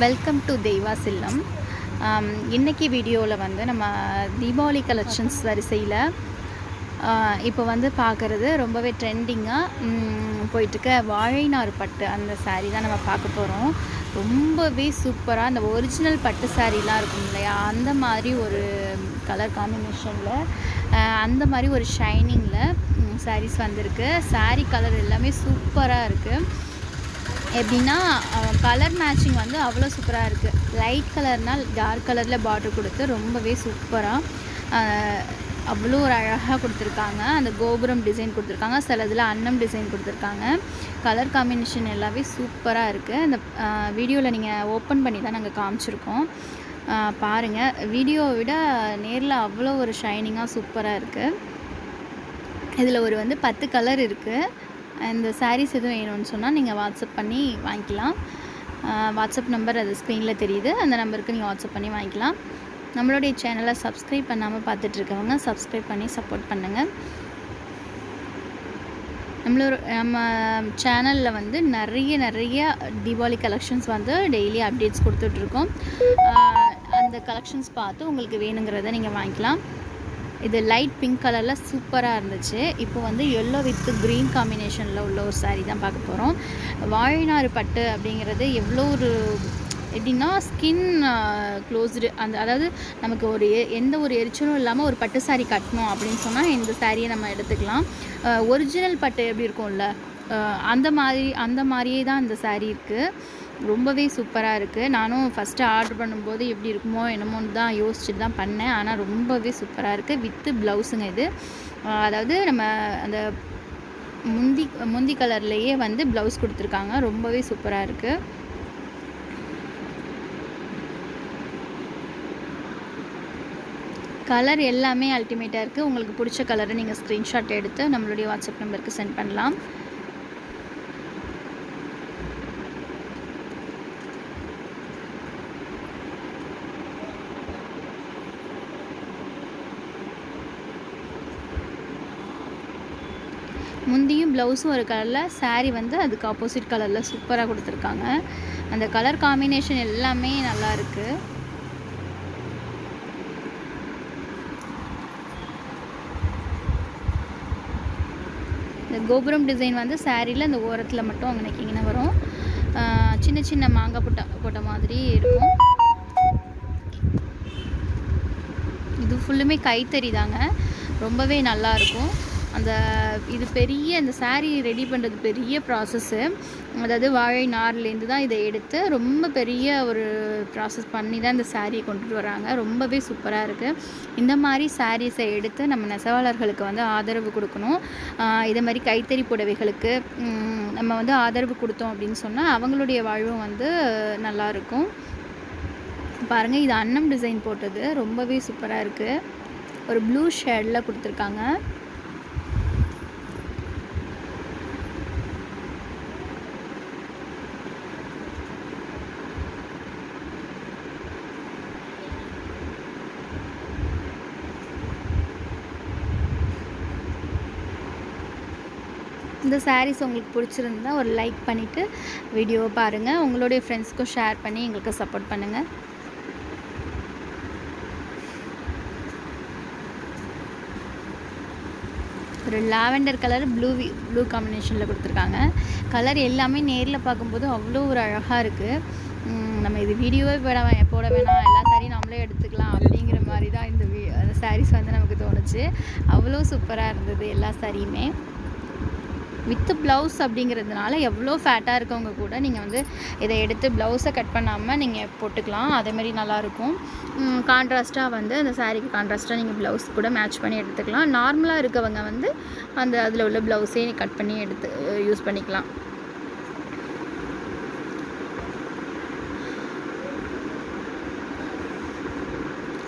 Welcome to தெய்வா செல்லம். இன்றைக்கி வீடியோவில் வந்து நம்ம தீபாவளி கலெக்ஷன்ஸ் வரிசையில் இப்போ வந்து பார்க்குறது ரொம்பவே ட்ரெண்டிங்காக போயிட்டுருக்க வாழைநார் பட்டு அந்த சாரீ தான் நம்ம பார்க்க போகிறோம். ரொம்பவே சூப்பராக அந்த ஒரிஜினல் பட்டு சாரீலாம் இருக்கும் இல்லையா, அந்த மாதிரி ஒரு கலர் காம்பினேஷனில் அந்த மாதிரி ஒரு ஷைனிங்கில் சாரீஸ் வந்திருக்கு. சாரீ கலர் எல்லாமே சூப்பராக இருக்குது. எப்படின்னா கலர் மேட்சிங் வந்து அவ்வளோ சூப்பராக இருக்குது. லைட் கலர்னால் டார்க் கலரில் பார்டர் கொடுத்து ரொம்பவே சூப்பராக அவ்வளோ ஒரு அழகாக கொடுத்துருக்காங்க. அந்த கோபுரம் டிசைன் கொடுத்துருக்காங்க, சில இதில் அன்னம் டிசைன் கொடுத்துருக்காங்க. கலர் காம்பினேஷன் எல்லாமே சூப்பராக இருக்குது. அந்த வீடியோவில் நீங்கள் ஓப்பன் பண்ணி தான் நாங்கள் காமிச்சிருக்கோம், பாருங்கள். வீடியோவை விட நேரில் அவ்வளோ ஒரு ஷைனிங்காக சூப்பராக இருக்குது. இதில் ஒரு 10 கலர் இருக்குது. இந்த சாரீஸ் எதுவும் வேணும்னு சொன்னால் நீங்கள் வாட்ஸ்அப் பண்ணி வாங்கிக்கலாம். வாட்ஸ்அப் நம்பர் அது ஸ்க்ரீனில் தெரியுது, அந்த நம்பருக்கு நீங்கள் வாட்ஸ்அப் பண்ணி வாங்கிக்கலாம். நம்மளுடைய சேனலை சப்ஸ்கிரைப் பண்ணாமல் பார்த்துட்ருக்கவங்க சப்ஸ்கிரைப் பண்ணி சப்போர்ட் பண்ணுங்கள். நம்ம சேனலில் வந்து நிறைய தீபாவளி கலெக்ஷன்ஸ் வந்து டெய்லி அப்டேட்ஸ் கொடுத்துட்ருக்கோம். அந்த கலெக்ஷன்ஸ் பார்த்து உங்களுக்கு வேணுங்கிறத நீங்கள் வாங்கிக்கலாம். இது லைட் பிங்க் கலரில் சூப்பராக இருந்துச்சு. இப்போ வந்து எல்லோ வித் க்ரீன் காம்பினேஷனில் உள்ள ஒரு சாரீ தான் பார்க்க போகிறோம். வாழைநார் பட்டு அப்படிங்கிறது எவ்வளோ ஒரு எப்படின்னா ஸ்கின் க்ளோஸ்டு, அதாவது நமக்கு எந்த ஒரு எரிச்சலும் இல்லாமல் ஒரு பட்டு சாரீ கட்டணும் அப்படின்னு சொன்னால் இந்த சாரியை நம்ம எடுத்துக்கலாம். ஒரிஜினல் பட்டு எப்படி இருக்கும்ல, அந்த மாதிரியே தான் இந்த சாரீ இருக்குது. ரொம்பவே சூப்பராக இருக்குது. நானும் ஃபஸ்ட்டு ஆர்டர் பண்ணும்போது எப்படி இருக்குமோ என்னமோன்னு தான் யோசிச்சுட்டு தான் பண்ணேன். ஆனால் ரொம்பவே சூப்பராக இருக்குது. வித்து ப்ளவுஸுங்க இது. அதாவது நம்ம அந்த முந்தி கலர்லேயே வந்து ப்ளவுஸ் கொடுத்துருக்காங்க. ரொம்பவே சூப்பராக இருக்குது. கலர் எல்லாமே அல்டிமேட்டாக இருக்குது. உங்களுக்கு பிடிச்ச கலரை நீங்கள் ஸ்க்ரீன்ஷாட் எடுத்து நம்மளுடைய வாட்ஸ்அப் நம்பருக்கு சென்ட் பண்ணலாம். முந்தியும் ப்ளவுஸும் ஒரு கலரில், சாரீ வந்து அதுக்கு ஆப்போசிட் கலரில் சூப்பராக கொடுத்துருக்காங்க. அந்த கலர் காம்பினேஷன் எல்லாமே நல்லா இருக்குது. இந்த கோபுரம் டிசைன் வந்து சாரியில் இந்த ஓரத்தில் மட்டும் அங்கே நிற்கிங்கன்னா வரும். சின்ன மாங்காய் போட்ட மாதிரி இருக்கும். இது ஃபுல்லுமே கைத்தறி தாங்க. ரொம்பவே நல்லாயிருக்கும். இது இந்த சாரீ ரெடி பண்ணுறது பெரிய ப்ராசஸ்ஸு. அதாவது வாழை நார்லேருந்து தான் இதை எடுத்து ரொம்ப பெரிய ஒரு ப்ராசஸ் பண்ணி தான் இந்த சாரியை கொண்டுட்டு வராங்க. ரொம்பவே சூப்பராக இருக்குது. இந்த மாதிரி சாரீஸை எடுத்து நம்ம நெசவாளர்களுக்கு வந்து ஆதரவு கொடுக்கணும். இதை மாதிரி கைத்தறி புடவைகளுக்கு நம்ம வந்து ஆதரவு கொடுத்தோம் அப்படின்னு சொன்னால் அவங்களுடைய வாழ்வும் வந்து நல்லாயிருக்கும். பாருங்கள், இது அன்னம் டிசைன் போட்டது ரொம்பவே சூப்பராக இருக்குது. ஒரு ப்ளூ ஷேடில் கொடுத்துருக்காங்க. இந்த சாரீஸ் உங்களுக்கு பிடிச்சிருந்தா ஒரு லைக் பண்ணிவிட்டு வீடியோவை பாருங்கள். உங்களுடைய ஃப்ரெண்ட்ஸ்க்கும் ஷேர் பண்ணி எங்களுக்கு சப்போர்ட் பண்ணுங்கள். ஒரு லாவெண்டர் கலர் ப்ளூ காம்பினேஷனில் கொடுத்துருக்காங்க. கலர் எல்லாமே நேரில் பார்க்கும்போது அவ்வளோ ஒரு அழகாக இருக்குது. நம்ம இது வீடியோவே போட வேணாம், எல்லா சாரியும் நம்மளே எடுத்துக்கலாம் அப்படிங்கிற மாதிரி தான் இந்த சாரீஸ் வந்து நமக்கு தோணுச்சு. அவ்வளோ சூப்பராக இருந்தது எல்லா சாரியுமே. வித்து ப்ளவுஸ் அப்படிங்கிறதுனால எவ்வளோ ஃபேட்டாக இருக்கவங்க கூட நீங்கள் வந்து இதை எடுத்து ப்ளவுஸை கட் பண்ணாமல் நீங்கள் போட்டுக்கலாம். அதேமாதிரி நல்லாயிருக்கும். கான்ட்ராஸ்ட்டாக வந்து அந்த சாரீக்கு கான்ட்ராஸ்ட்டாக நீங்கள் ப்ளவுஸ் கூட மேட்ச் பண்ணி எடுத்துக்கலாம். நார்மலாக இருக்கவங்க வந்து அதில் உள்ள ப்ளவுஸே கட் பண்ணி எடுத்து யூஸ் பண்ணிக்கலாம்.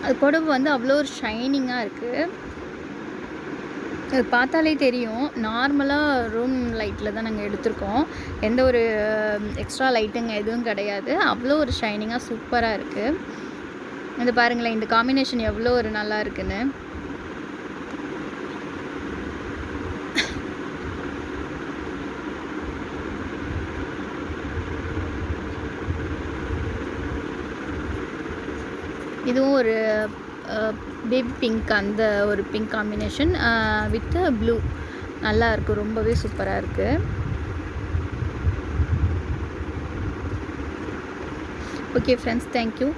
அது புடவை வந்து அவ்வளோ ஒரு ஷைனிங்காக இருக்குது. இது பார்த்தாலே தெரியும். நார்மலாக ரூம் லைட்டில் தான் நாங்கள் எடுத்திருக்கோம். எந்த ஒரு எக்ஸ்ட்ரா லைட்டுங்க எதுவும் கிடையாது. அவ்வளோ ஒரு ஷைனிங்காக சூப்பராக இருக்குது. இது பாருங்களேன், இந்த காம்பினேஷன் எவ்வளோ ஒரு நல்லா இருக்குன்னு. இதுவும் ஒரு பேபி பிங்க், அந்த ஒரு பிங்க் காம்பினேஷன் வித் ப்ளூ. நல்லா இருக்குது, ரொம்பவே சூப்பராக இருக்குது. Okay friends, thank you.